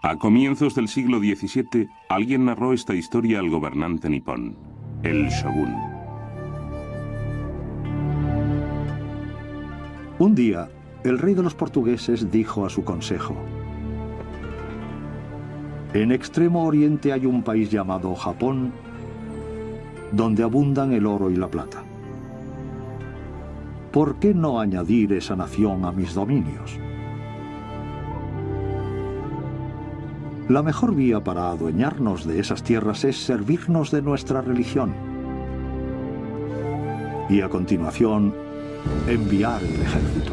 A comienzos del siglo XVII, alguien narró esta historia al gobernante nipón, el shogun. Un día, el rey de los portugueses dijo a su consejo: en Extremo Oriente hay un país llamado Japón, donde abundan el oro y la plata. ¿Por qué no añadir esa nación a mis dominios? La mejor vía para adueñarnos de esas tierras es servirnos de nuestra religión. Y a continuación, enviar el ejército.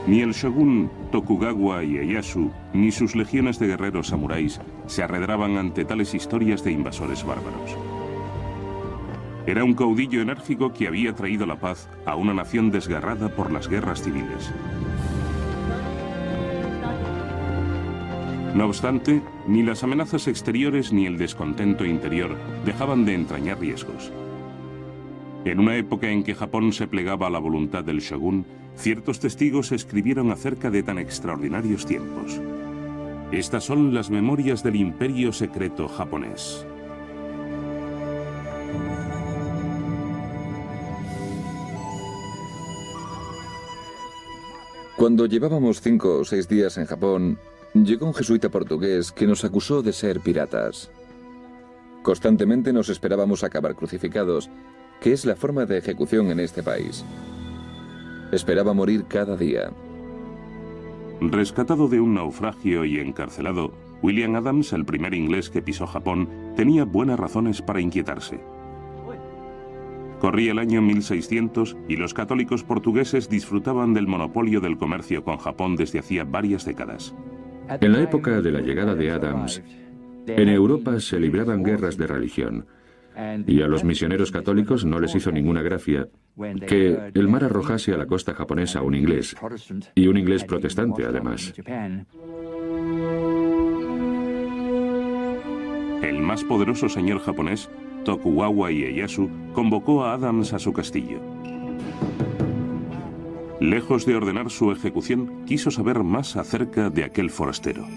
Ni el shogun Tokugawa Ieyasu, ni sus legiones de guerreros samuráis se arredraban ante tales historias de invasores bárbaros. Era un caudillo enérgico que había traído la paz a una nación desgarrada por las guerras civiles. No obstante, ni las amenazas exteriores ni el descontento interior dejaban de entrañar riesgos. En una época en que Japón se plegaba a la voluntad del shogun, ciertos testigos escribieron acerca de tan extraordinarios tiempos. Estas son las memorias del imperio secreto japonés. Cuando llevábamos 5 o 6 días en Japón, llegó un jesuita portugués que nos acusó de ser piratas. Constantemente nos esperábamos acabar crucificados, que es la forma de ejecución en este país. Esperaba morir cada día. Rescatado de un naufragio y encarcelado, William Adams, el primer inglés que pisó Japón, tenía buenas razones para inquietarse. Corría el año 1600 y los católicos portugueses disfrutaban del monopolio del comercio con Japón desde hacía varias décadas. En la época de la llegada de Adams, en Europa se libraban guerras de religión, y a los misioneros católicos no les hizo ninguna gracia que el mar arrojase a la costa japonesa a un inglés, y un inglés protestante además. El más poderoso señor japonés, Tokugawa Ieyasu, convocó a Adams a su castillo. Lejos de ordenar su ejecución, quiso saber más acerca de aquel forastero.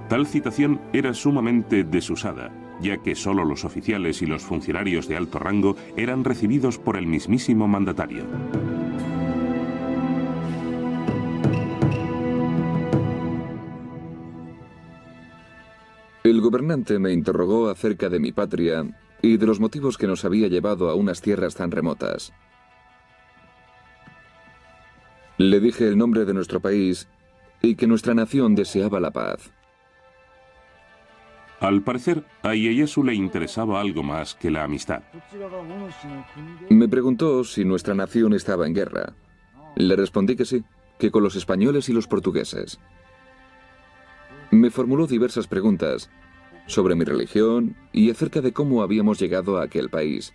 Tal citación era sumamente desusada, ya que solo los oficiales y los funcionarios de alto rango eran recibidos por el mismísimo mandatario. El gobernante me interrogó acerca de mi patria y de los motivos que nos había llevado a unas tierras tan remotas. Le dije el nombre de nuestro país y que nuestra nación deseaba la paz. Al parecer, a Ieyasu le interesaba algo más que la amistad. Me preguntó si nuestra nación estaba en guerra. Le respondí que sí, que con los españoles y los portugueses. Me formuló diversas preguntas sobre mi religión y acerca de cómo habíamos llegado a aquel país.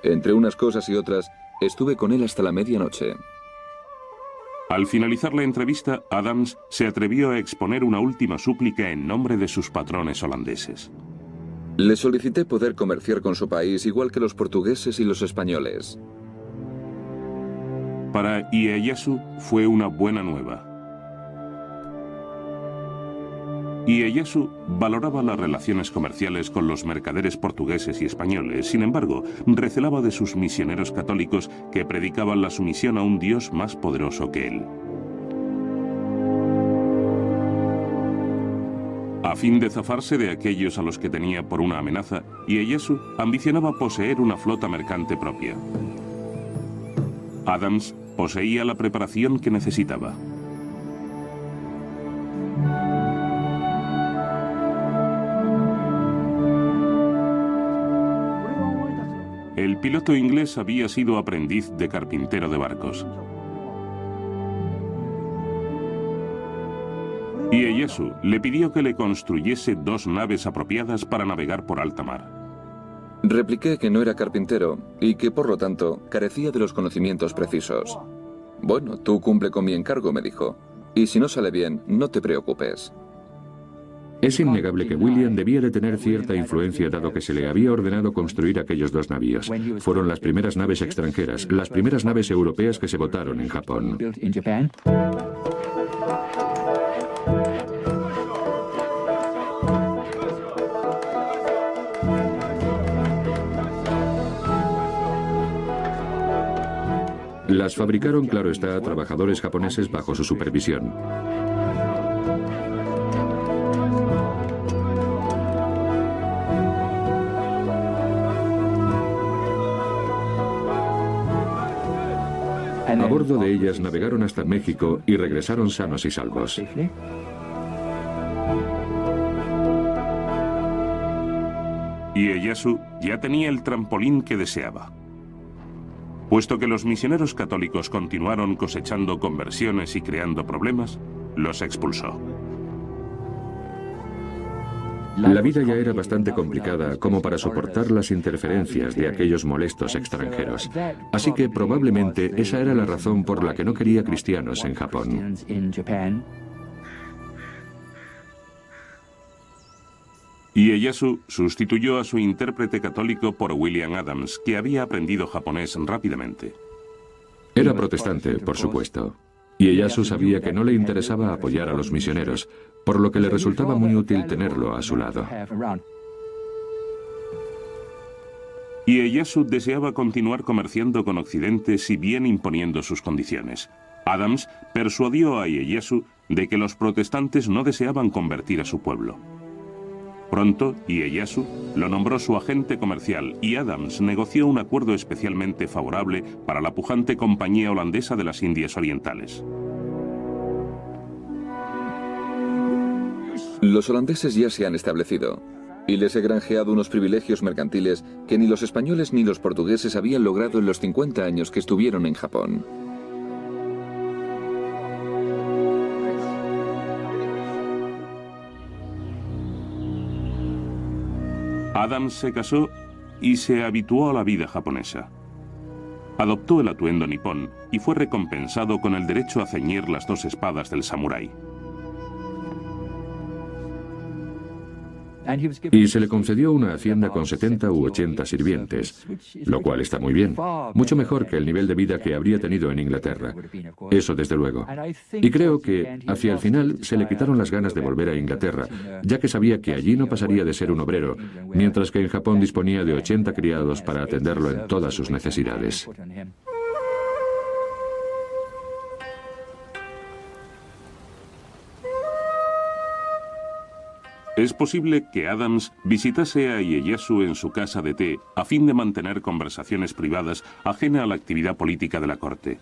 Entre unas cosas y otras, estuve con él hasta la medianoche. Al finalizar la entrevista, Adams se atrevió a exponer una última súplica en nombre de sus patrones holandeses. Le solicité poder comerciar con su país igual que los portugueses y los españoles. Para Ieyasu fue una buena nueva. Ieyasu valoraba las relaciones comerciales con los mercaderes portugueses y españoles. Sin embargo, recelaba de sus misioneros católicos que predicaban la sumisión a un Dios más poderoso que él. A fin de zafarse de aquellos a los que tenía por una amenaza, Ieyasu ambicionaba poseer una flota mercante propia. Adams poseía la preparación que necesitaba. El piloto inglés había sido aprendiz de carpintero de barcos. Ieyasu le pidió que le construyese 2 naves apropiadas para navegar por alta mar. Repliqué que no era carpintero y que, por lo tanto, carecía de los conocimientos precisos. Bueno, tú cumple con mi encargo, me dijo, y si no sale bien, no te preocupes. Es innegable que William debía de tener cierta influencia dado que se le había ordenado construir aquellos 2 navíos. Fueron las primeras naves extranjeras, las primeras naves europeas que se votaron en Japón. Las fabricaron, claro está, trabajadores japoneses bajo su supervisión. A bordo de ellas navegaron hasta México y regresaron sanos y salvos. Ieyasu ya tenía el trampolín que deseaba. Puesto que los misioneros católicos continuaron cosechando conversiones y creando problemas, los expulsó. La vida ya era bastante complicada como para soportar las interferencias de aquellos molestos extranjeros. Así que probablemente esa era la razón por la que no quería cristianos en Japón. Ieyasu sustituyó a su intérprete católico por William Adams, que había aprendido japonés rápidamente. Era protestante, por supuesto. Y Ieyasu sabía que no le interesaba apoyar a los misioneros, por lo que le resultaba muy útil tenerlo a su lado. Ieyasu deseaba continuar comerciando con Occidente, si bien imponiendo sus condiciones. Adams persuadió a Ieyasu de que los protestantes no deseaban convertir a su pueblo. Pronto, Ieyasu lo nombró su agente comercial y Adams negoció un acuerdo especialmente favorable para la pujante Compañía Holandesa de las Indias Orientales. Los holandeses ya se han establecido y les he granjeado unos privilegios mercantiles que ni los españoles ni los portugueses habían logrado en los 50 años que estuvieron en Japón. Adams se casó y se habituó a la vida japonesa. Adoptó el atuendo nipón y fue recompensado con el derecho a ceñir las 2 espadas del samurái. Y se le concedió una hacienda con 70 u 80 sirvientes, lo cual está muy bien, mucho mejor que el nivel de vida que habría tenido en Inglaterra. Eso desde luego. Y creo que hacia el final se le quitaron las ganas de volver a Inglaterra, ya que sabía que allí no pasaría de ser un obrero, mientras que en Japón disponía de 80 criados para atenderlo en todas sus necesidades. Es posible que Adams visitase a Ieyasu en su casa de té a fin de mantener conversaciones privadas ajena a la actividad política de la corte.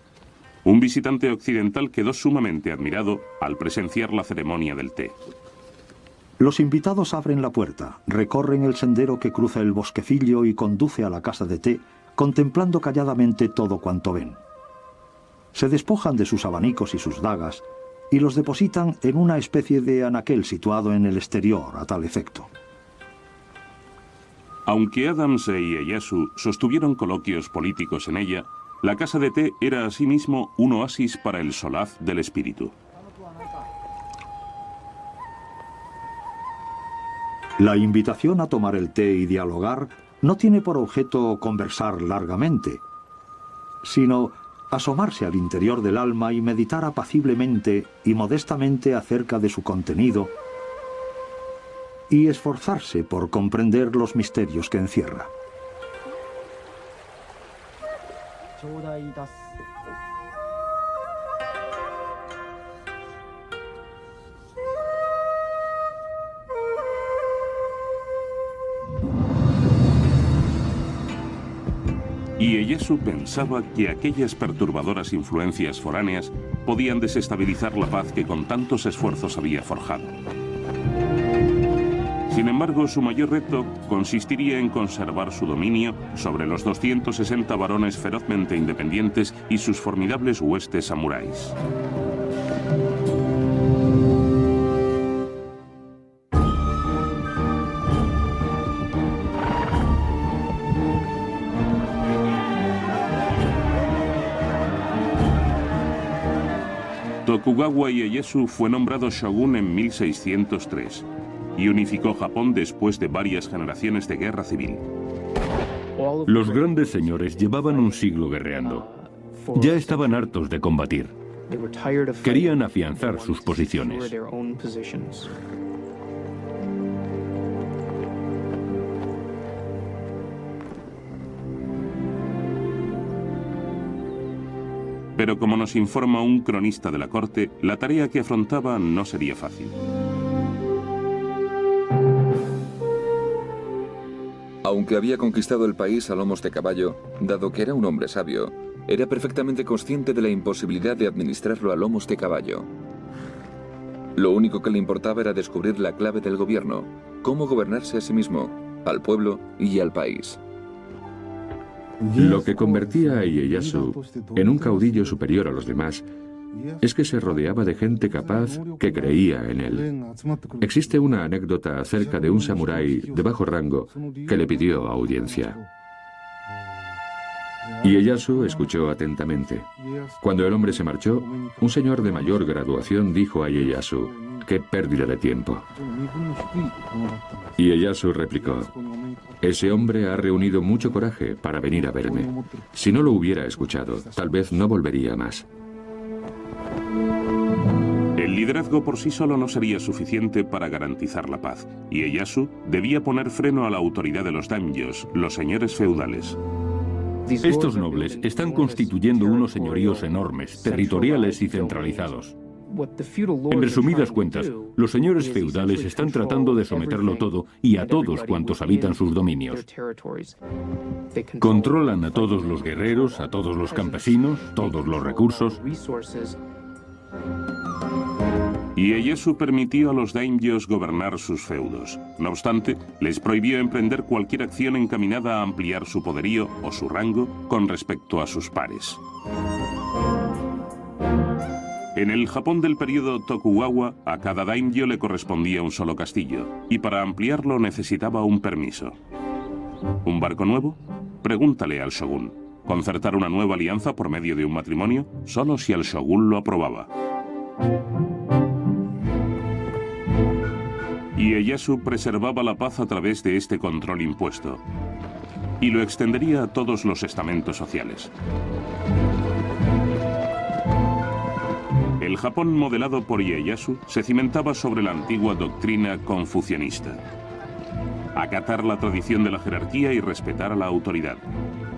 Un visitante occidental quedó sumamente admirado al presenciar la ceremonia del té. Los invitados abren la puerta, recorren el sendero que cruza el bosquecillo y conduce a la casa de té, contemplando calladamente todo cuanto ven. Se despojan de sus abanicos y sus dagas, y los depositan en una especie de anaquel situado en el exterior a tal efecto. Aunque Adams e Ieyasu sostuvieron coloquios políticos en ella, la casa de té era asimismo un oasis para el solaz del espíritu. La invitación a tomar el té y dialogar no tiene por objeto conversar largamente, sino asomarse al interior del alma y meditar apaciblemente y modestamente acerca de su contenido y esforzarse por comprender los misterios que encierra. Ieyasu pensaba que aquellas perturbadoras influencias foráneas podían desestabilizar la paz que con tantos esfuerzos había forjado. Sin embargo, su mayor reto consistiría en conservar su dominio sobre los 260 varones ferozmente independientes y sus formidables huestes samuráis. Tokugawa Ieyasu fue nombrado shogun en 1603. y unificó Japón después de varias generaciones de guerra civil. Los grandes señores llevaban un siglo guerreando. Ya estaban hartos de combatir. Querían afianzar sus posiciones. Pero como nos informa un cronista de la corte, la tarea que afrontaba no sería fácil. Aunque había conquistado el país a lomos de caballo, dado que era un hombre sabio, era perfectamente consciente de la imposibilidad de administrarlo a lomos de caballo. Lo único que le importaba era descubrir la clave del gobierno, cómo gobernarse a sí mismo, al pueblo y al país. Lo que convertía a Ieyasu en un caudillo superior a los demás es que se rodeaba de gente capaz que creía en él. Existe una anécdota acerca de un samurái de bajo rango que le pidió audiencia. Ieyasu escuchó atentamente. Cuando el hombre se marchó, un señor de mayor graduación dijo a Ieyasu: «¡Qué pérdida de tiempo!». Ieyasu replicó: «Ese hombre ha reunido mucho coraje para venir a verme. Si no lo hubiera escuchado, tal vez no volvería más». El liderazgo por sí solo no sería suficiente para garantizar la paz, y Ieyasu debía poner freno a la autoridad de los daimyos, los señores feudales. Estos nobles están constituyendo unos señoríos enormes, territoriales y centralizados. En resumidas cuentas, los señores feudales están tratando de someterlo todo y a todos cuantos habitan sus dominios. Controlan a todos los guerreros, a todos los campesinos, todos los recursos. Y Ieyasu permitió a los daimyos gobernar sus feudos. No obstante, les prohibió emprender cualquier acción encaminada a ampliar su poderío o su rango con respecto a sus pares. En el Japón del período Tokugawa, a cada daimyo le correspondía un solo castillo, y para ampliarlo necesitaba un permiso. ¿Un barco nuevo? Pregúntale al shogun. ¿Concertar una nueva alianza por medio de un matrimonio? Solo si el shogun lo aprobaba. Y Ieyasu preservaba la paz a través de este control impuesto, y lo extendería a todos los estamentos sociales. El Japón modelado por Ieyasu se cimentaba sobre la antigua doctrina confucianista: acatar la tradición de la jerarquía y respetar a la autoridad.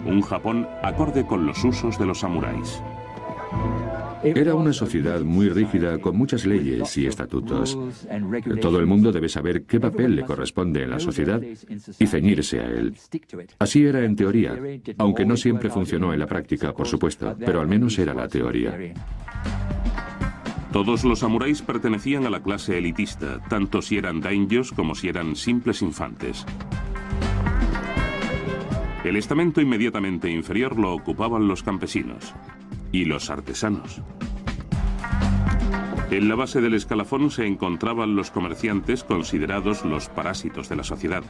Un Japón acorde con los usos de los samuráis. Era una sociedad muy rígida con muchas leyes y estatutos. Todo el mundo debe saber qué papel le corresponde en la sociedad y ceñirse a él. Así era en teoría, aunque no siempre funcionó en la práctica, por supuesto, pero al menos era la teoría. Todos los samuráis pertenecían a la clase elitista, tanto si eran daimyos como si eran simples infantes. El estamento inmediatamente inferior lo ocupaban los campesinos y los artesanos. En la base del escalafón se encontraban los comerciantes, considerados los parásitos de la sociedad.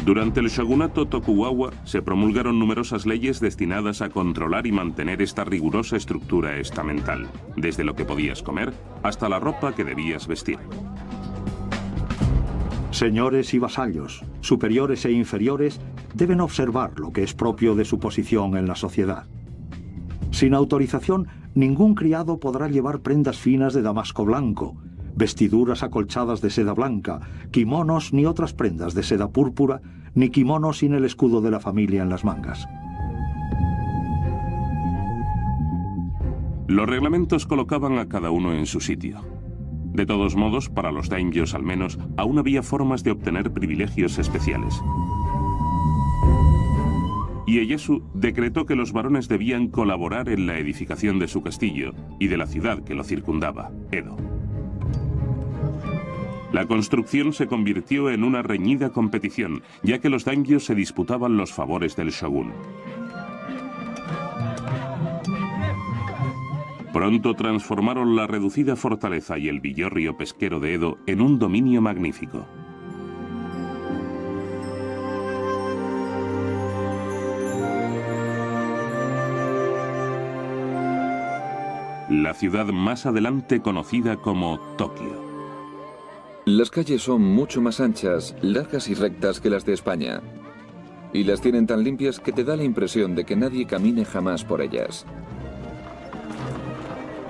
Durante el shogunato Tokugawa se promulgaron numerosas leyes destinadas a controlar y mantener esta rigurosa estructura estamental, desde lo que podías comer hasta la ropa que debías vestir. Señores y vasallos, superiores e inferiores, deben observar lo que es propio de su posición en la sociedad. Sin autorización, ningún criado podrá llevar prendas finas de damasco blanco, vestiduras acolchadas de seda blanca, kimonos ni otras prendas de seda púrpura, ni kimonos sin el escudo de la familia en las mangas. Los reglamentos colocaban a cada uno en su sitio. De todos modos, para los daimyos al menos, aún había formas de obtener privilegios especiales. Ieyasu decretó que los varones debían colaborar en la edificación de su castillo y de la ciudad que lo circundaba, Edo. La construcción se convirtió en una reñida competición, ya que los daimyos se disputaban los favores del shogun. Pronto transformaron la reducida fortaleza y el villorrio pesquero de Edo en un dominio magnífico. La ciudad más adelante conocida como Tokio. Las calles son mucho más anchas, largas y rectas que las de España. Y las tienen tan limpias que te da la impresión de que nadie camine jamás por ellas.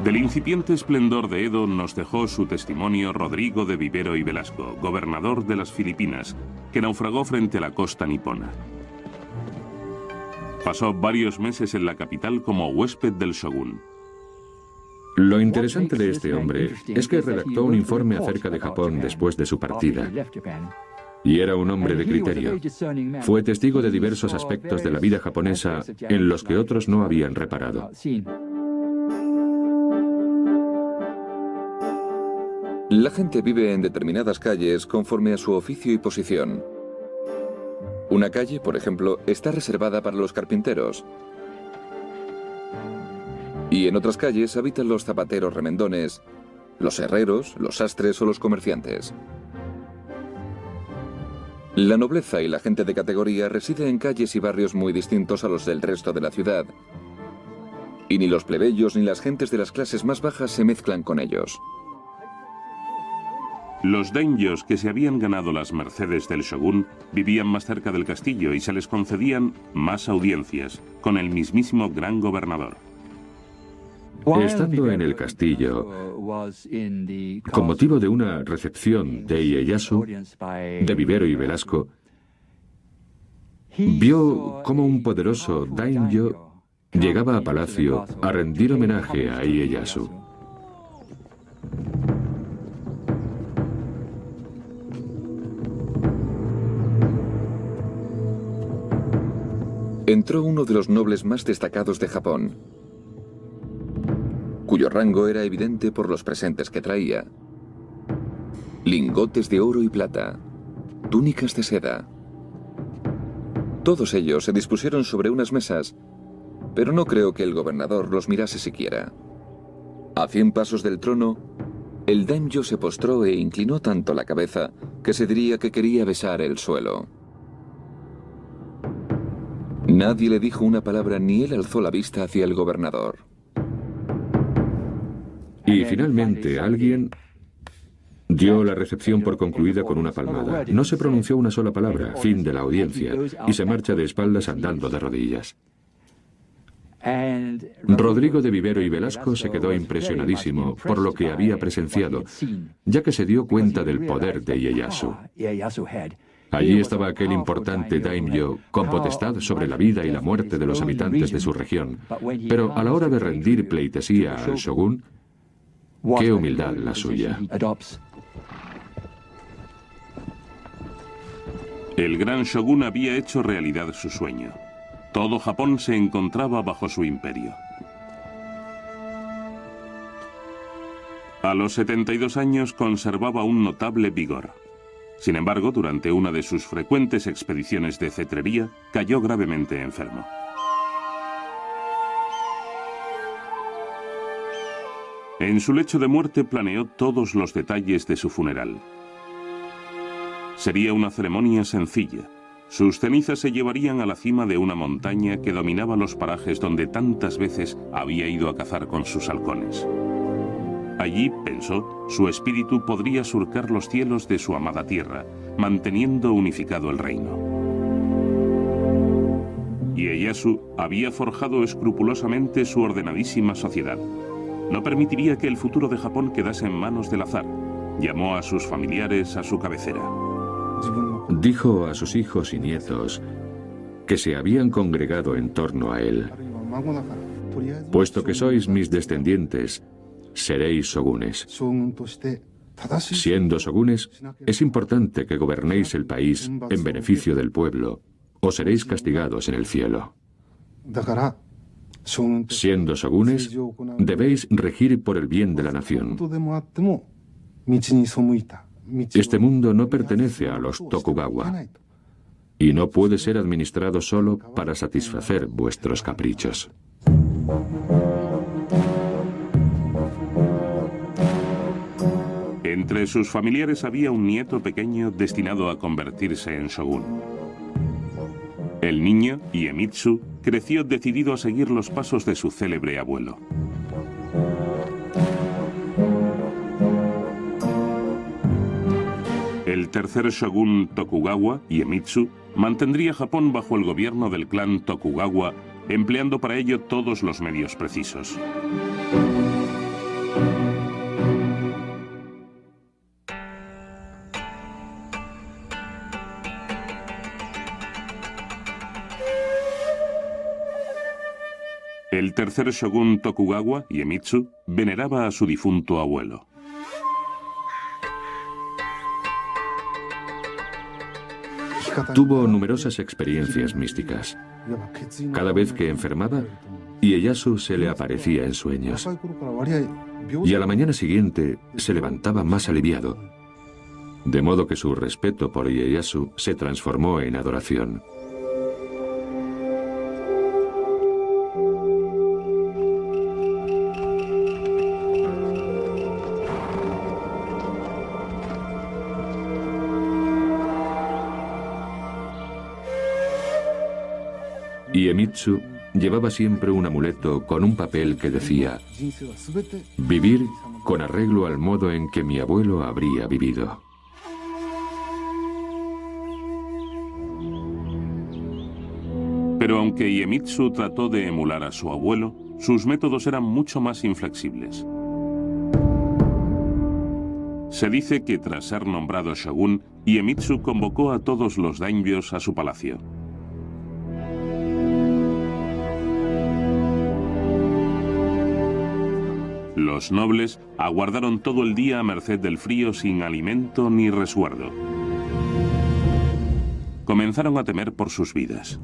Del incipiente esplendor de Edo nos dejó su testimonio Rodrigo de Vivero y Velasco, gobernador de las Filipinas, que naufragó frente a la costa nipona. Pasó varios meses en la capital como huésped del shogún. Lo interesante de este hombre es que redactó un informe acerca de Japón después de su partida. Y era un hombre de criterio. Fue testigo de diversos aspectos de la vida japonesa en los que otros no habían reparado. La gente vive en determinadas calles conforme a su oficio y posición. Una calle, por ejemplo, está reservada para los carpinteros. Y en otras calles habitan los zapateros remendones, los herreros, los sastres o los comerciantes. La nobleza y la gente de categoría reside en calles y barrios muy distintos a los del resto de la ciudad. Y ni los plebeyos ni las gentes de las clases más bajas se mezclan con ellos. Los daimyos que se habían ganado las mercedes del shogún vivían más cerca del castillo y se les concedían más audiencias con el mismísimo gran gobernador. Estando en el castillo, con motivo de una recepción de Ieyasu, de Vivero y Velasco, vio cómo un poderoso daimyo llegaba a palacio a rendir homenaje a Ieyasu. Entró uno de los nobles más destacados de Japón, cuyo rango era evidente por los presentes que traía. Lingotes de oro y plata, túnicas de seda. Todos ellos se dispusieron sobre unas mesas, pero no creo que el gobernador los mirase siquiera. A 100 pasos del trono, el daimyo se postró e inclinó tanto la cabeza que se diría que quería besar el suelo. Nadie le dijo una palabra ni él alzó la vista hacia el gobernador. Y finalmente alguien dio la recepción por concluida con una palmada. No se pronunció una sola palabra, fin de la audiencia, y se marcha de espaldas andando de rodillas. Rodrigo de Vivero y Velasco se quedó impresionadísimo por lo que había presenciado, ya que se dio cuenta del poder de Ieyasu. Allí estaba aquel importante daimyo con potestad sobre la vida y la muerte de los habitantes de su región, pero a la hora de rendir pleitesía al shogún, qué humildad la suya. El gran shogún había hecho realidad su sueño. Todo Japón se encontraba bajo su imperio. A los 72 años conservaba un notable vigor. Sin embargo, durante una de sus frecuentes expediciones de cetrería, cayó gravemente enfermo. En su lecho de muerte planeó todos los detalles de su funeral. Sería una ceremonia sencilla. Sus cenizas se llevarían a la cima de una montaña que dominaba los parajes donde tantas veces había ido a cazar con sus halcones. Allí, pensó, su espíritu podría surcar los cielos de su amada tierra, manteniendo unificado el reino. Ieyasu había forjado escrupulosamente su ordenadísima sociedad. No permitiría que el futuro de Japón quedase en manos del azar. Llamó a sus familiares a su cabecera. Dijo a sus hijos y nietos que se habían congregado en torno a él: puesto que sois mis descendientes, seréis shogunes. Siendo shogunes, es importante que gobernéis el país en beneficio del pueblo, o seréis castigados en el cielo. Siendo shogunes, debéis regir por el bien de la nación. Este mundo no pertenece a los Tokugawa y no puede ser administrado solo para satisfacer vuestros caprichos. Entre sus familiares había un nieto pequeño destinado a convertirse en shogún. El niño, Iemitsu, creció decidido a seguir los pasos de su célebre abuelo. El tercer shogun Tokugawa, Iemitsu, mantendría Japón bajo el gobierno del clan Tokugawa, empleando para ello todos los medios precisos. El tercer shogun Tokugawa, Iemitsu, veneraba a su difunto abuelo. Tuvo numerosas experiencias místicas. Cada vez que enfermaba, Ieyasu se le aparecía en sueños. Y a la mañana siguiente se levantaba más aliviado. De modo que su respeto por Ieyasu se transformó en adoración. Iemitsu llevaba siempre un amuleto con un papel que decía: vivir con arreglo al modo en que mi abuelo habría vivido. Pero aunque Iemitsu trató de emular a su abuelo, sus métodos eran mucho más inflexibles. Se dice que tras ser nombrado shogun, Iemitsu convocó a todos los daimyos a su palacio. Los nobles aguardaron todo el día a merced del frío sin alimento ni resguardo. Comenzaron a temer por sus vidas.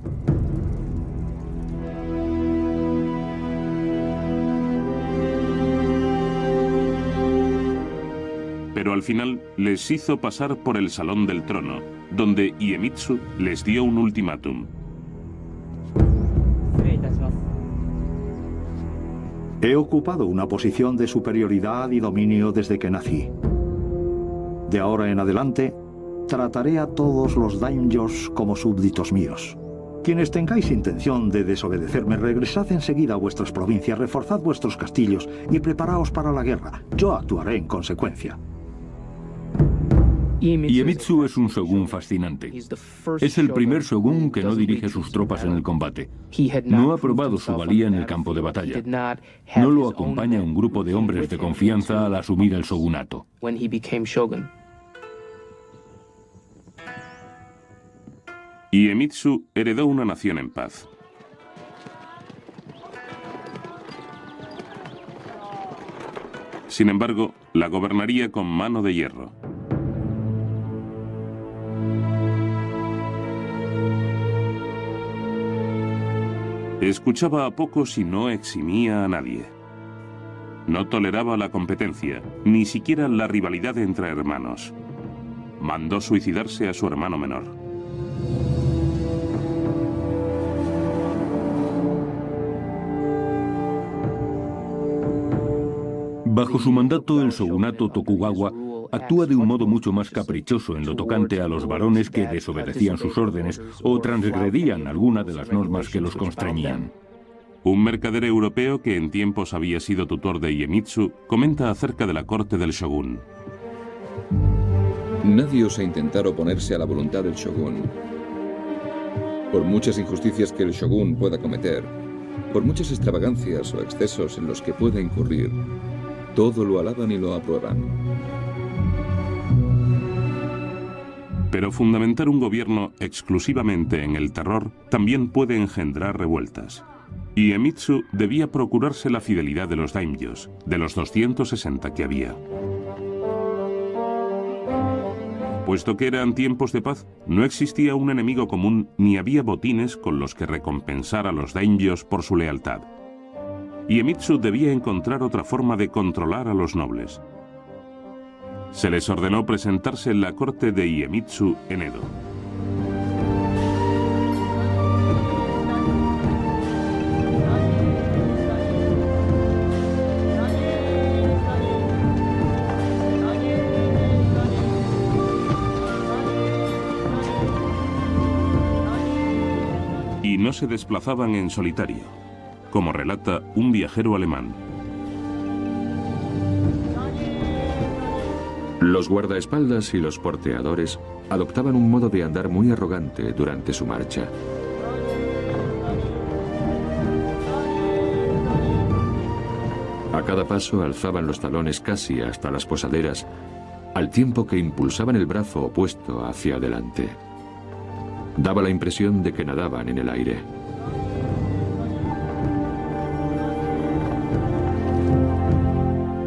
Pero al final les hizo pasar por el salón del trono, donde Iemitsu les dio un ultimátum. He ocupado una posición de superioridad y dominio desde que nací. De ahora en adelante, trataré a todos los daimyos como súbditos míos. Quienes tengáis intención de desobedecerme, regresad enseguida a vuestras provincias, reforzad vuestros castillos y preparaos para la guerra. Yo actuaré en consecuencia. Iemitsu es un shogun fascinante. Es el primer shogun que no dirige sus tropas en el combate. No ha probado su valía en el campo de batalla. No lo acompaña un grupo de hombres de confianza al asumir el shogunato. Iemitsu heredó una nación en paz. Sin embargo, la gobernaría con mano de hierro. Escuchaba a pocos y no eximía a nadie. No toleraba la competencia, ni siquiera la rivalidad entre hermanos. Mandó suicidarse a su hermano menor. Bajo su mandato, el shogunato Tokugawa actúa de un modo mucho más caprichoso en lo tocante a los varones que desobedecían sus órdenes o transgredían alguna de las normas que los constreñían. Un mercader europeo que en tiempos había sido tutor de Iemitsu comenta acerca de la corte del shogun. Nadie osa intentar oponerse a la voluntad del shogun. Por muchas injusticias que el shogun pueda cometer, por muchas extravagancias o excesos en los que pueda incurrir, todo lo alaban y lo aprueban. Pero fundamentar un gobierno exclusivamente en el terror también puede engendrar revueltas. Iemitsu debía procurarse la fidelidad de los daimyos, de los 260 que había. Puesto que eran tiempos de paz, no existía un enemigo común ni había botines con los que recompensar a los daimyos por su lealtad. Iemitsu debía encontrar otra forma de controlar a los nobles. Se les ordenó presentarse en la corte de Iemitsu en Edo. Y no se desplazaban en solitario, como relata un viajero alemán. Los guardaespaldas y los porteadores adoptaban un modo de andar muy arrogante durante su marcha. A cada paso alzaban los talones casi hasta las posaderas, al tiempo que impulsaban el brazo opuesto hacia adelante. Daba la impresión de que nadaban en el aire.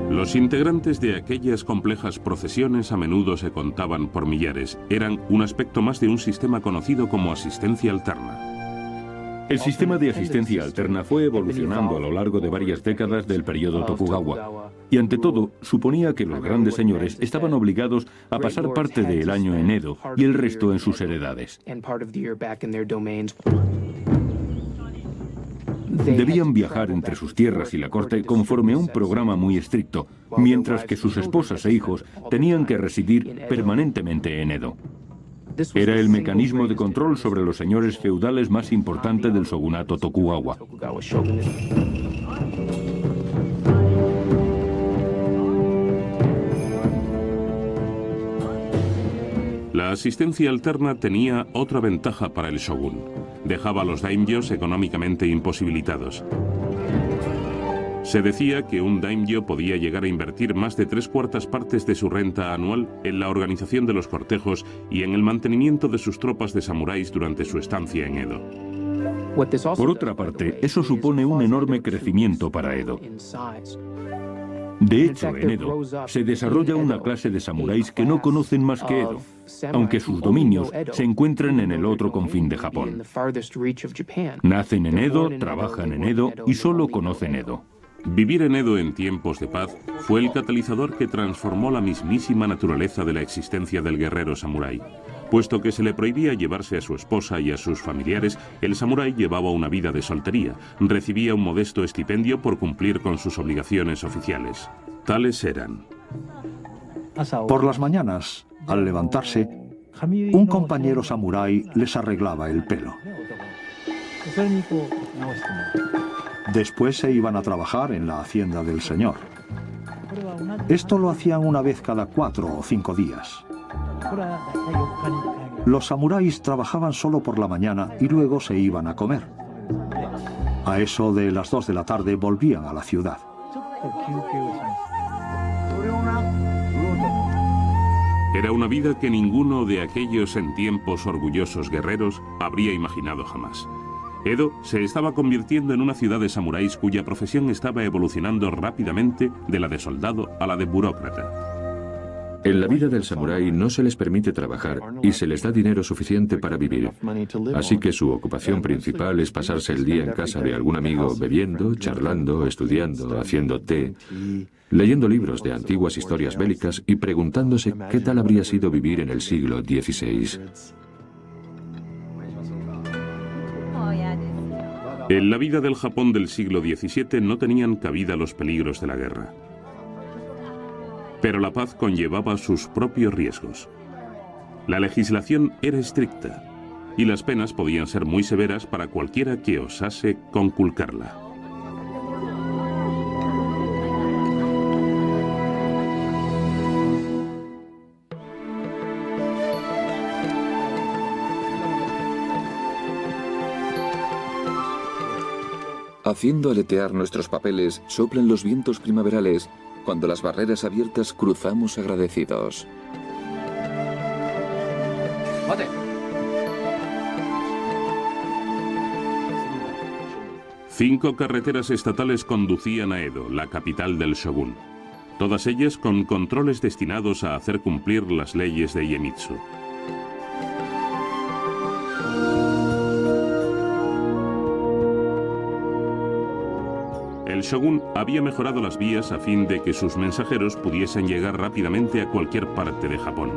Los integrantes de aquellas complejas procesiones a menudo se contaban por millares. Eran un aspecto más de un sistema conocido como asistencia alterna. El sistema de asistencia alterna fue evolucionando a lo largo de varias décadas del periodo Tokugawa, y ante todo suponía que los grandes señores estaban obligados a pasar parte del año en Edo y el resto en sus heredades. Debían viajar entre sus tierras y la corte conforme a un programa muy estricto, mientras que sus esposas e hijos tenían que residir permanentemente en Edo. Era el mecanismo de control sobre los señores feudales más importante del shogunato Tokugawa. La asistencia alterna tenía otra ventaja para el shogun. Dejaba a los daimyos económicamente imposibilitados. Se decía que un daimyo podía llegar a invertir más de 3/4 partes de su renta anual en la organización de los cortejos y en el mantenimiento de sus tropas de samuráis durante su estancia en Edo. Por otra parte, eso supone un enorme crecimiento para Edo. De hecho, en Edo se desarrolla una clase de samuráis que no conocen más que Edo, aunque sus dominios se encuentran en el otro confín de Japón. Nacen en Edo, trabajan en Edo y solo conocen Edo. Vivir en Edo en tiempos de paz fue el catalizador que transformó la mismísima naturaleza de la existencia del guerrero samurái. Puesto que se le prohibía llevarse a su esposa y a sus familiares, el samurái llevaba una vida de soltería, recibía un modesto estipendio por cumplir con sus obligaciones oficiales. Tales eran: Por las mañanas, al levantarse, un compañero samurái les arreglaba el pelo. Después se iban a trabajar en la hacienda del señor. Esto lo hacían una vez cada 4 o 5 días. Los samuráis trabajaban solo por la mañana y luego se iban a comer. A eso de las 2 de la tarde volvían a la ciudad. Era una vida que ninguno de aquellos en tiempos orgullosos guerreros habría imaginado jamás. Edo se estaba convirtiendo en una ciudad de samuráis cuya profesión estaba evolucionando rápidamente de la de soldado a la de burócrata. En la vida del samurái no se les permite trabajar y se les da dinero suficiente para vivir. Así que su ocupación principal es pasarse el día en casa de algún amigo bebiendo, charlando, estudiando, haciendo té, leyendo libros de antiguas historias bélicas y preguntándose qué tal habría sido vivir en el siglo XVI. En la vida del Japón del siglo XVII no tenían cabida los peligros de la guerra. Pero la paz conllevaba sus propios riesgos. La legislación era estricta y las penas podían ser muy severas para cualquiera que osase conculcarla. Haciendo aletear nuestros papeles, soplan los vientos primaverales. Cuando las barreras abiertas cruzamos agradecidos. Cinco carreteras estatales conducían a Edo, la capital del shogun. Todas ellas con controles destinados a hacer cumplir las leyes de Iemitsu. El shogun había mejorado las vías a fin de que sus mensajeros pudiesen llegar rápidamente a cualquier parte de Japón.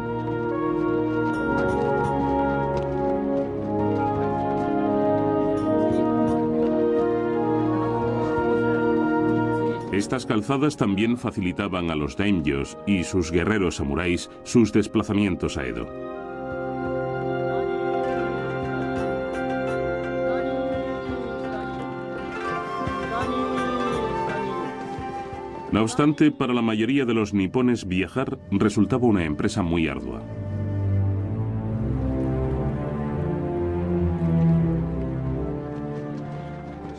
Estas calzadas también facilitaban a los daimyos y sus guerreros samuráis sus desplazamientos a Edo. No obstante, para la mayoría de los nipones viajar resultaba una empresa muy ardua.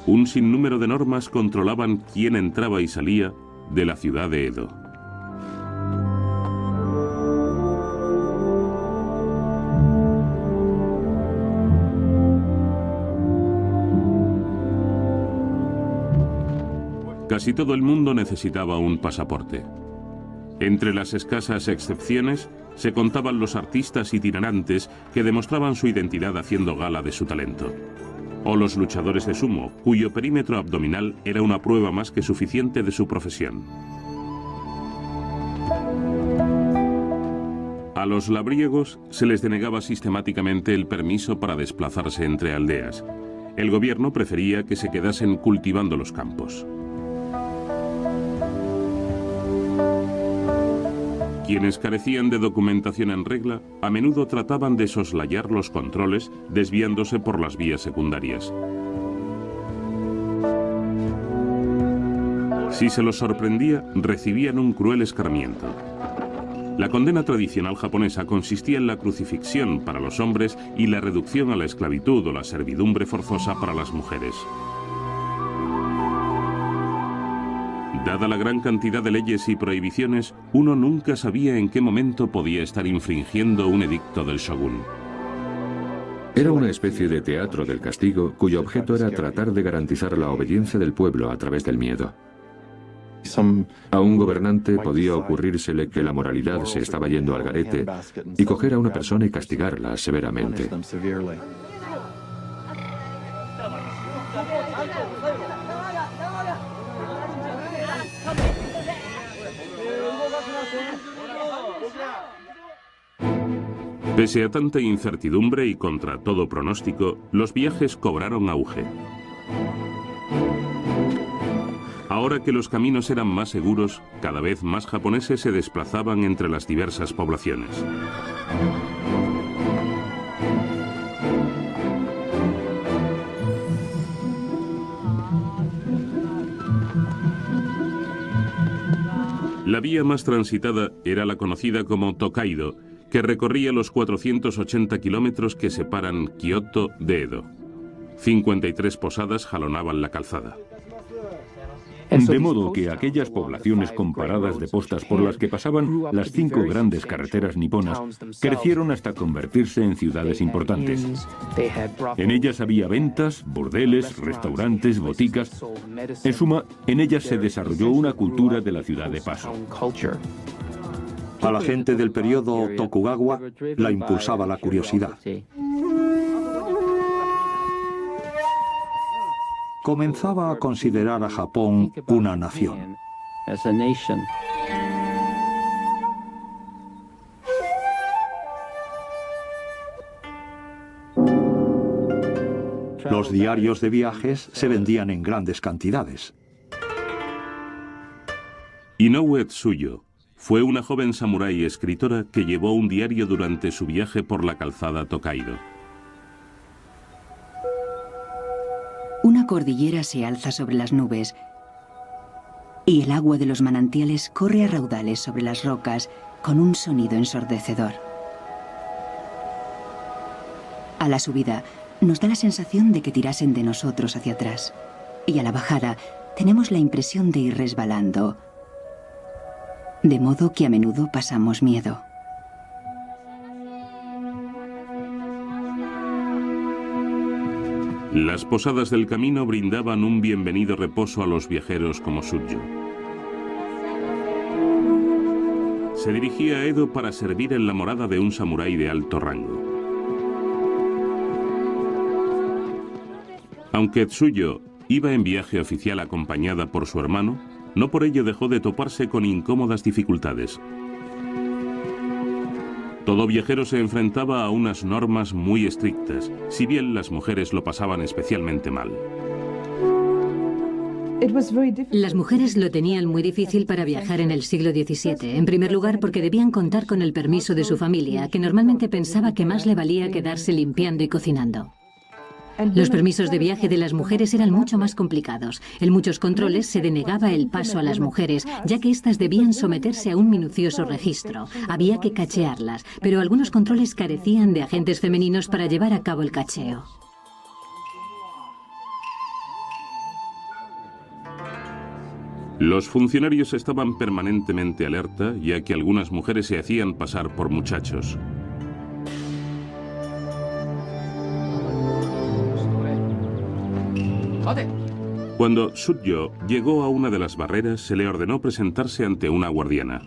Un sinnúmero de normas controlaban quién entraba y salía de la ciudad de Edo. Casi todo el mundo necesitaba un pasaporte. Entre las escasas excepciones se contaban los artistas itinerantes que demostraban su identidad haciendo gala de su talento. O los luchadores de sumo, cuyo perímetro abdominal era una prueba más que suficiente de su profesión. A los labriegos se les denegaba sistemáticamente el permiso para desplazarse entre aldeas. El gobierno prefería que se quedasen cultivando los campos. Quienes carecían de documentación en regla, a menudo trataban de soslayar los controles, desviándose por las vías secundarias. Si se los sorprendía, recibían un cruel escarmiento. La condena tradicional japonesa consistía en la crucifixión para los hombres y la reducción a la esclavitud o la servidumbre forzosa para las mujeres. Dada la gran cantidad de leyes y prohibiciones, uno nunca sabía en qué momento podía estar infringiendo un edicto del shogun. Era una especie de teatro del castigo cuyo objeto era tratar de garantizar la obediencia del pueblo a través del miedo. A un gobernante podía ocurrírsele que la moralidad se estaba yendo al garete y coger a una persona y castigarla severamente. Pese a tanta incertidumbre y contra todo pronóstico, los viajes cobraron auge. Ahora que los caminos eran más seguros, cada vez más japoneses se desplazaban entre las diversas poblaciones. La vía más transitada era la conocida como Tokaido, que recorría los 480 kilómetros que separan Kioto de Edo. 53 posadas jalonaban la calzada. De modo que aquellas poblaciones comparadas de postas por las que pasaban las 5 grandes carreteras niponas crecieron hasta convertirse en ciudades importantes. En ellas había ventas, burdeles, restaurantes, boticas. En suma, en ellas se desarrolló una cultura de la ciudad de paso. A la gente del periodo Tokugawa la impulsaba la curiosidad. Comenzaba a considerar a Japón una nación. Los diarios de viajes se vendían en grandes cantidades. Inoue Tsuyo fue una joven samurái escritora que llevó un diario durante su viaje por la calzada Tokaido. Una cordillera se alza sobre las nubes y el agua de los manantiales corre a raudales sobre las rocas con un sonido ensordecedor. A la subida nos da la sensación de que tirasen de nosotros hacia atrás y a la bajada tenemos la impresión de ir resbalando, de modo que a menudo pasamos miedo. Las posadas del camino brindaban un bienvenido reposo a los viajeros como Tsuyo. Se dirigía a Edo para servir en la morada de un samurái de alto rango. Aunque Tsuyo iba en viaje oficial acompañada por su hermano, no por ello dejó de toparse con incómodas dificultades. Todo viajero se enfrentaba a unas normas muy estrictas, si bien las mujeres lo pasaban especialmente mal. Las mujeres lo tenían muy difícil para viajar en el siglo XVII, en primer lugar porque debían contar con el permiso de su familia, que normalmente pensaba que más le valía quedarse limpiando y cocinando. Los permisos de viaje de las mujeres eran mucho más complicados. En muchos controles se denegaba el paso a las mujeres, ya que éstas debían someterse a un minucioso registro. Había que cachearlas, pero algunos controles carecían de agentes femeninos para llevar a cabo el cacheo. Los funcionarios estaban permanentemente alerta, ya que algunas mujeres se hacían pasar por muchachos. Cuando Sutjo llegó a una de las barreras, se le ordenó presentarse ante una guardiana.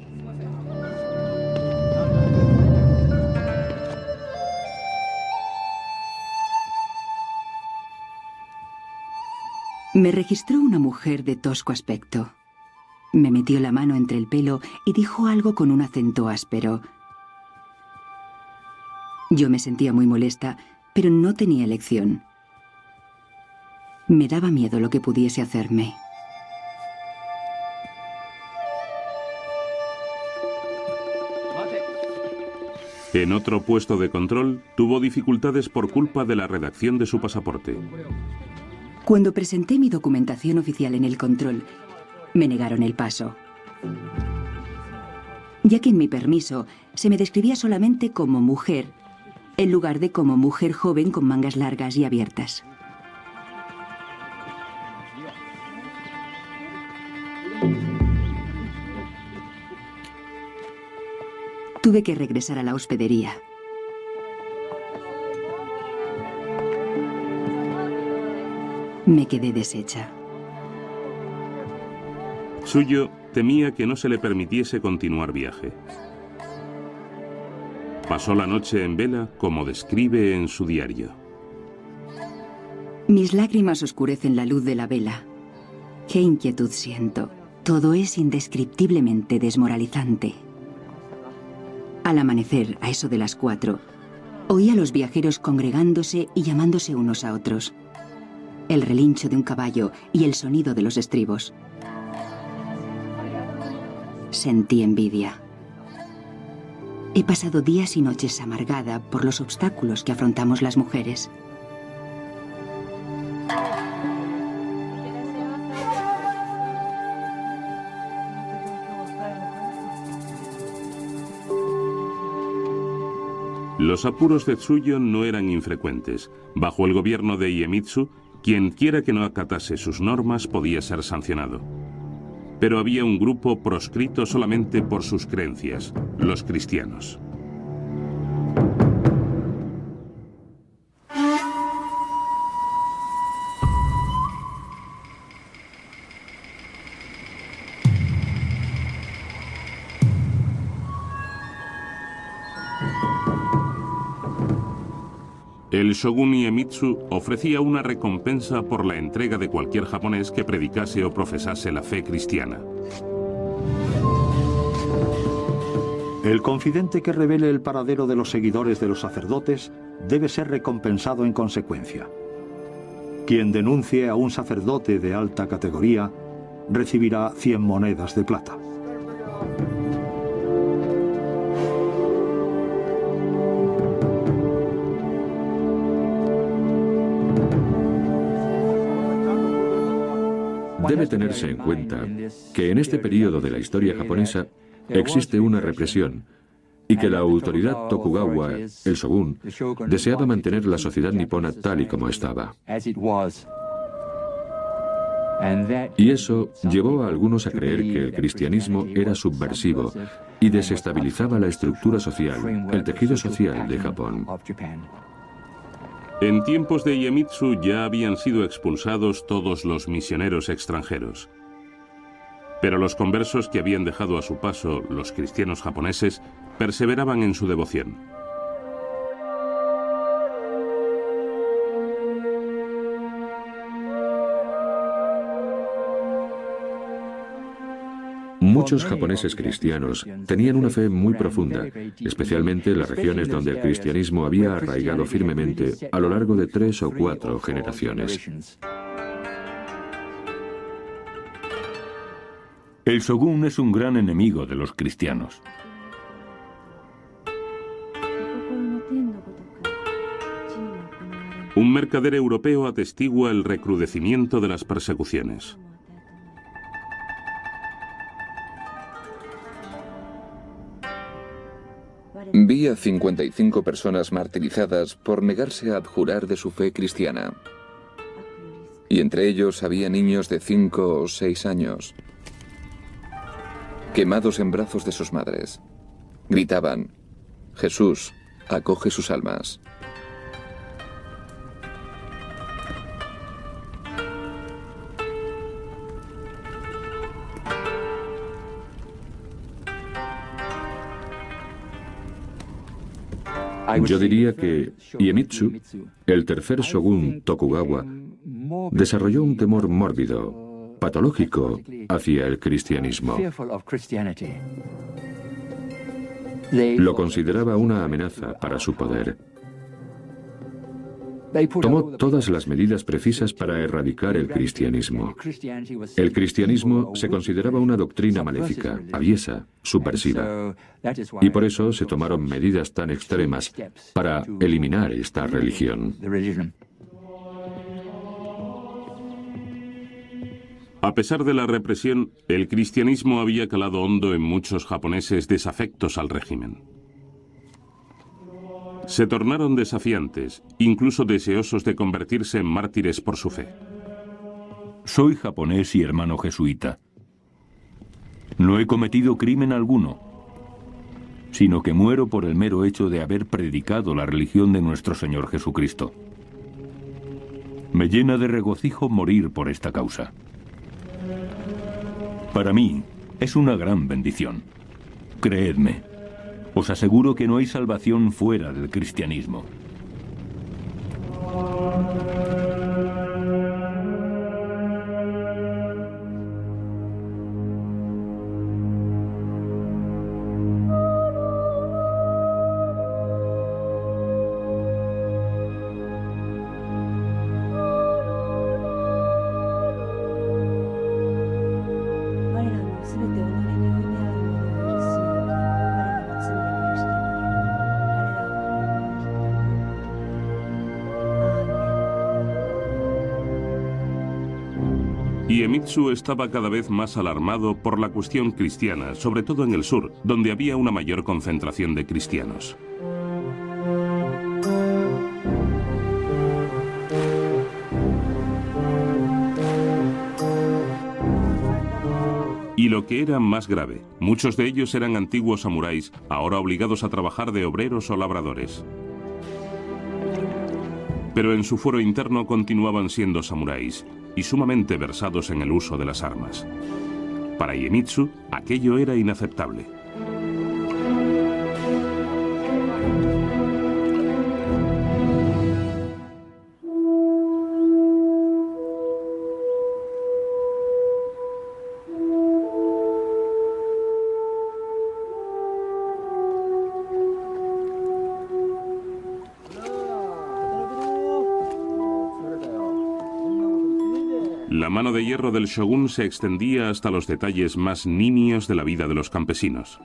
Me registró una mujer de tosco aspecto. Me metió la mano entre el pelo y dijo algo con un acento áspero. Yo me sentía muy molesta, pero no tenía elección. Me daba miedo lo que pudiese hacerme. En otro puesto de control, tuvo dificultades por culpa de la redacción de su pasaporte. Cuando presenté mi documentación oficial en el control, me negaron el paso, ya que en mi permiso se me describía solamente como mujer, en lugar de como mujer joven con mangas largas y abiertas. Tuve que regresar a la hospedería. Me quedé deshecha. Suyo temía que no se le permitiese continuar viaje. Pasó la noche en vela, como describe en su diario. Mis lágrimas oscurecen la luz de la vela. Qué inquietud siento. Todo es indescriptiblemente desmoralizante. Al amanecer, a eso de las 4, oí a los viajeros congregándose y llamándose unos a otros. El relincho de un caballo y el sonido de los estribos. Sentí envidia. He pasado días y noches amargada por los obstáculos que afrontamos las mujeres. Los apuros de Tsuyo no eran infrecuentes. Bajo el gobierno de Iemitsu, quien quiera que no acatase sus normas podía ser sancionado. Pero había un grupo proscrito solamente por sus creencias, los cristianos. El shogun Iemitsu ofrecía una recompensa por la entrega de cualquier japonés que predicase o profesase la fe cristiana. El confidente que revele el paradero de los seguidores de los sacerdotes debe ser recompensado en consecuencia. Quien denuncie a un sacerdote de alta categoría recibirá 100 monedas de plata. Debe tenerse en cuenta que en este periodo de la historia japonesa existe una represión y que la autoridad Tokugawa, el shogun, deseaba mantener la sociedad nipona tal y como estaba. Y eso llevó a algunos a creer que el cristianismo era subversivo y desestabilizaba la estructura social, el tejido social de Japón. En tiempos de Iemitsu ya habían sido expulsados todos los misioneros extranjeros. Pero los conversos que habían dejado a su paso los cristianos japoneses perseveraban en su devoción. Muchos japoneses cristianos tenían una fe muy profunda, especialmente en las regiones donde el cristianismo había arraigado firmemente a lo largo de 3 o 4 generaciones. El shogun es un gran enemigo de los cristianos. Un mercader europeo atestigua el recrudecimiento de las persecuciones. Vi a 55 personas martirizadas por negarse a abjurar de su fe cristiana. Y entre ellos había niños de 5 o 6 años, quemados en brazos de sus madres. Gritaban: Jesús, acoge sus almas. Yo diría que Iemitsu, el tercer shogun Tokugawa, desarrolló un temor mórbido, patológico, hacia el cristianismo. Lo consideraba una amenaza para su poder. Tomó todas las medidas precisas para erradicar el cristianismo. El cristianismo se consideraba una doctrina maléfica, aviesa, subversiva. Y por eso se tomaron medidas tan extremas para eliminar esta religión. A pesar de la represión, el cristianismo había calado hondo en muchos japoneses desafectos al régimen. Se tornaron desafiantes, incluso deseosos de convertirse en mártires por su fe. Soy japonés y hermano jesuita. No he cometido crimen alguno, sino que muero por el mero hecho de haber predicado la religión de nuestro Señor Jesucristo. Me llena de regocijo morir por esta causa. Para mí es una gran bendición. Creedme. Os aseguro que no hay salvación fuera del cristianismo. Iemitsu estaba cada vez más alarmado por la cuestión cristiana, sobre todo en el sur, donde había una mayor concentración de cristianos. Y lo que era más grave, muchos de ellos eran antiguos samuráis, ahora obligados a trabajar de obreros o labradores. Pero en su fuero interno continuaban siendo samuráis y sumamente versados en el uso de las armas. Para Iemitsu, aquello era inaceptable. La mano de hierro del shogun se extendía hasta los detalles más nimios de la vida de los campesinos.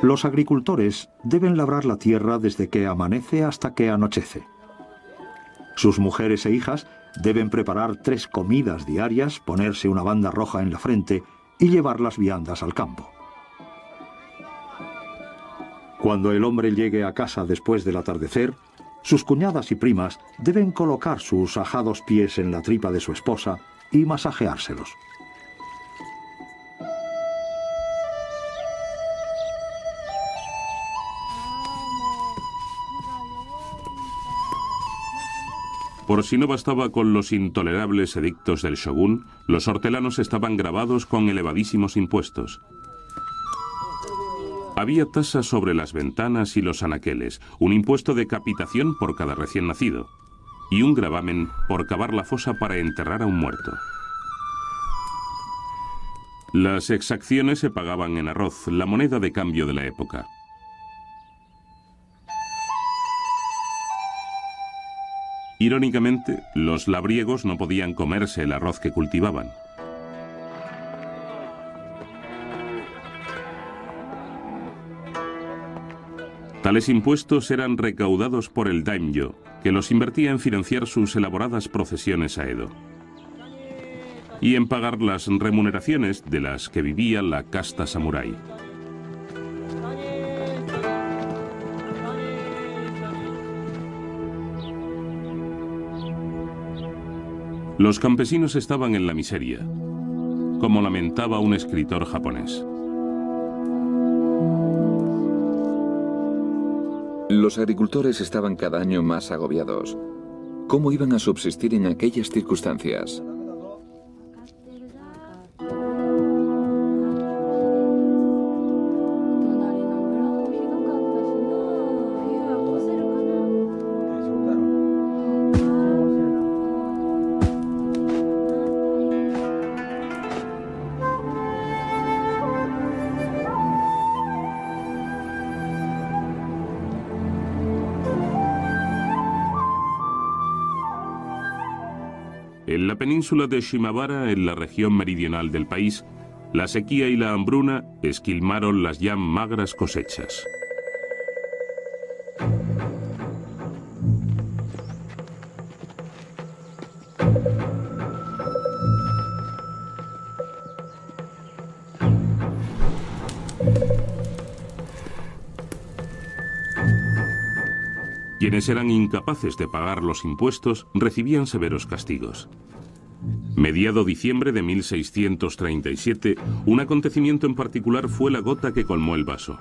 Los agricultores deben labrar la tierra desde que amanece hasta que anochece. Sus mujeres e hijas deben preparar 3 comidas diarias, ponerse una banda roja en la frente y llevar las viandas al campo. Cuando el hombre llegue a casa después del atardecer, sus cuñadas y primas deben colocar sus ajados pies en la tripa de su esposa y masajeárselos. Por si no bastaba con los intolerables edictos del shogun, los hortelanos estaban gravados con elevadísimos impuestos. Había tasas sobre las ventanas y los anaqueles, un impuesto de capitación por cada recién nacido y un gravamen por cavar la fosa para enterrar a un muerto. Las exacciones se pagaban en arroz, la moneda de cambio de la época. Irónicamente, los labriegos no podían comerse el arroz que cultivaban. Tales impuestos eran recaudados por el daimyo, que los invertía en financiar sus elaboradas procesiones a Edo y en pagar las remuneraciones de las que vivía la casta samurái. Los campesinos estaban en la miseria, como lamentaba un escritor japonés. Los agricultores estaban cada año más agobiados. ¿Cómo iban a subsistir en aquellas circunstancias? En la península de Shimabara, en la región meridional del país, la sequía y la hambruna esquilmaron las ya magras cosechas. Quienes eran incapaces de pagar los impuestos recibían severos castigos. Mediado diciembre de 1637, un acontecimiento en particular fue la gota que colmó el vaso.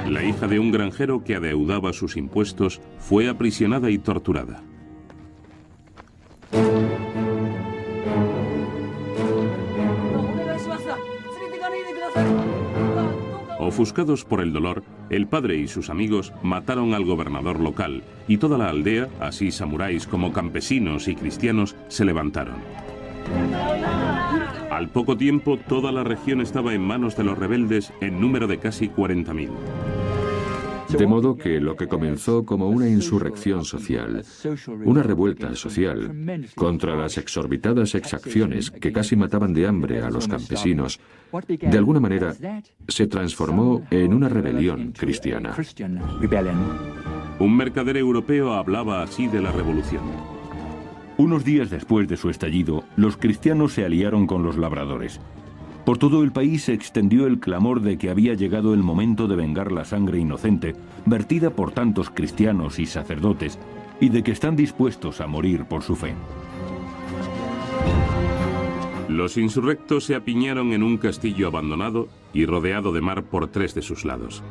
La hija de un granjero que adeudaba sus impuestos fue aprisionada y torturada. Ofuscados por el dolor, el padre y sus amigos mataron al gobernador local y toda la aldea, así samuráis como campesinos y cristianos, se levantaron. Al poco tiempo, toda la región estaba en manos de los rebeldes en número de casi 40.000. De modo que lo que comenzó como una insurrección social, una revuelta social contra las exorbitadas exacciones que casi mataban de hambre a los campesinos, de alguna manera se transformó en una rebelión cristiana. Un mercader europeo hablaba así de la revolución. Unos días después de su estallido, los cristianos se aliaron con los labradores. Por todo el país se extendió el clamor de que había llegado el momento de vengar la sangre inocente, vertida por tantos cristianos y sacerdotes, y de que están dispuestos a morir por su fe. Los insurrectos se apiñaron en un castillo abandonado y rodeado de mar por 3 de sus lados.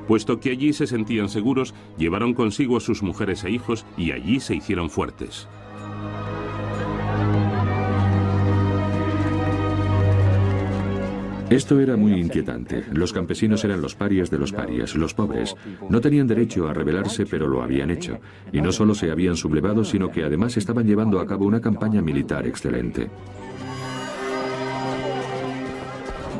Puesto que allí se sentían seguros, llevaron consigo a sus mujeres e hijos y allí se hicieron fuertes. Esto era muy inquietante. Los campesinos eran los parias de los parias, los pobres. No tenían derecho a rebelarse, pero lo habían hecho. Y no solo se habían sublevado, sino que además estaban llevando a cabo una campaña militar excelente.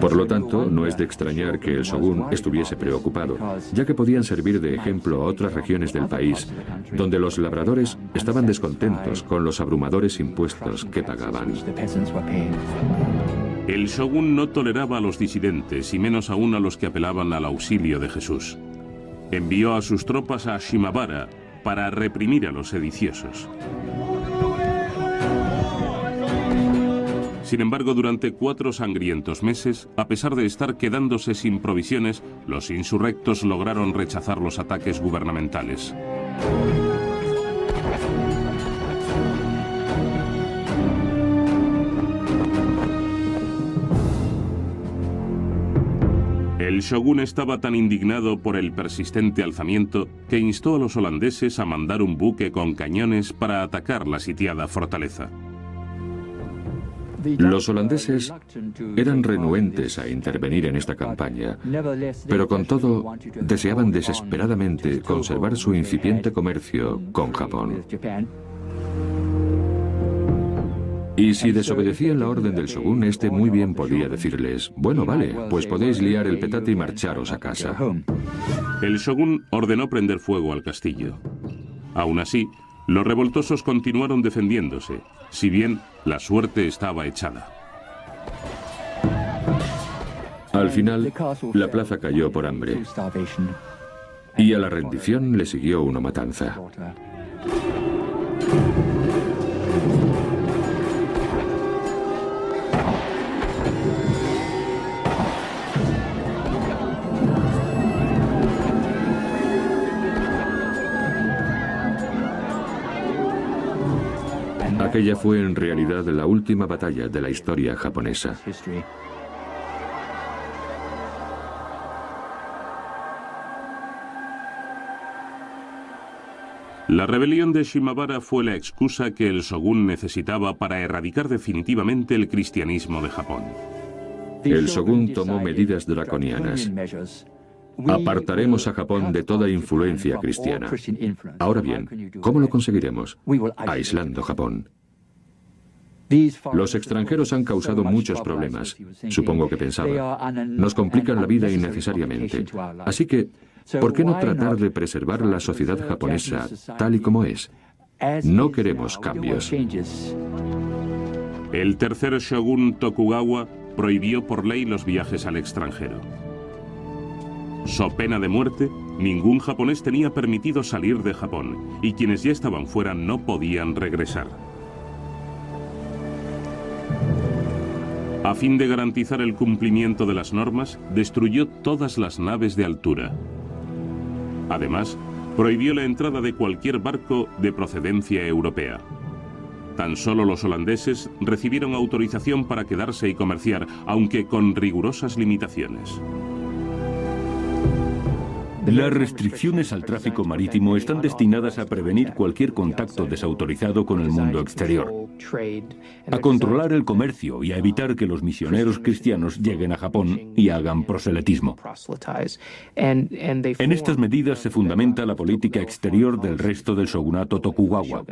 Por lo tanto, no es de extrañar que el shōgun estuviese preocupado, ya que podían servir de ejemplo a otras regiones del país, donde los labradores estaban descontentos con los abrumadores impuestos que pagaban. El shōgun no toleraba a los disidentes y menos aún a los que apelaban al auxilio de Jesús. Envió a sus tropas a Shimabara para reprimir a los sediciosos. Sin embargo, durante 4 sangrientos meses, a pesar de estar quedándose sin provisiones, los insurrectos lograron rechazar los ataques gubernamentales. El shōgun estaba tan indignado por el persistente alzamiento que instó a los holandeses a mandar un buque con cañones para atacar la sitiada fortaleza. Los holandeses eran renuentes a intervenir en esta campaña, pero con todo deseaban desesperadamente conservar su incipiente comercio con Japón. Y si desobedecían la orden del shogun, este muy bien podía decirles: bueno, vale, pues podéis liar el petate y marcharos a casa. El shogun ordenó prender fuego al castillo. Aún así, los revoltosos continuaron defendiéndose, si bien la suerte estaba echada. Al final, la plaza cayó por hambre, y a la rendición le siguió una matanza. Aquella fue en realidad la última batalla de la historia japonesa. La rebelión de Shimabara fue la excusa que el shogun necesitaba para erradicar definitivamente el cristianismo de Japón. El shogun tomó medidas draconianas. Apartaremos a Japón de toda influencia cristiana. Ahora bien, ¿cómo lo conseguiremos? Aislando Japón. Los extranjeros han causado muchos problemas. Supongo que pensaba: nos complican la vida innecesariamente. Así que, ¿por qué no tratar de preservar la sociedad japonesa tal y como es? No queremos cambios. El tercer shogun Tokugawa prohibió por ley los viajes al extranjero. So pena de muerte, ningún japonés tenía permitido salir de Japón, y quienes ya estaban fuera no podían regresar. A fin de garantizar el cumplimiento de las normas, destruyó todas las naves de altura. Además, prohibió la entrada de cualquier barco de procedencia europea. Tan solo los holandeses recibieron autorización para quedarse y comerciar, aunque con rigurosas limitaciones. Las restricciones al tráfico marítimo están destinadas a prevenir cualquier contacto desautorizado con el mundo exterior, a controlar el comercio y a evitar que los misioneros cristianos lleguen a Japón y hagan proselitismo. En estas medidas se fundamenta la política exterior del resto del shogunato Tokugawa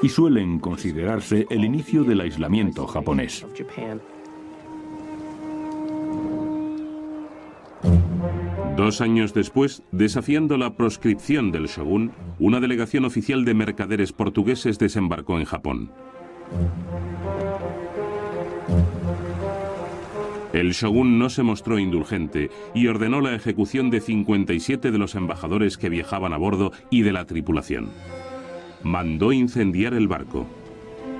y suelen considerarse el inicio del aislamiento japonés. Dos años después, desafiando la proscripción del shogun, una delegación oficial de mercaderes portugueses desembarcó en Japón. El shogun no se mostró indulgente y ordenó la ejecución de 57 de los embajadores que viajaban a bordo y de la tripulación. Mandó incendiar el barco.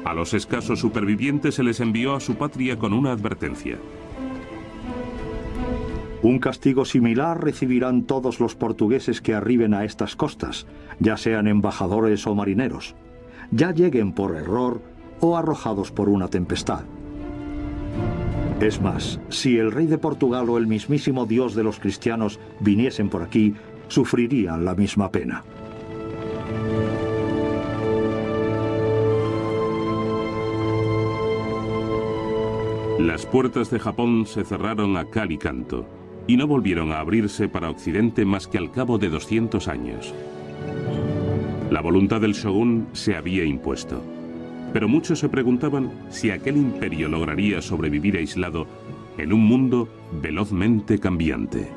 A los escasos supervivientes se les envió a su patria con una advertencia. Un castigo similar recibirán todos los portugueses que arriben a estas costas, ya sean embajadores o marineros, ya lleguen por error o arrojados por una tempestad. Es más, si el rey de Portugal o el mismísimo Dios de los cristianos viniesen por aquí, sufrirían la misma pena. Las puertas de Japón se cerraron a cal y canto, y no volvieron a abrirse para Occidente más que al cabo de 200 años. La voluntad del shogun se había impuesto, pero muchos se preguntaban si aquel imperio lograría sobrevivir aislado en un mundo velozmente cambiante.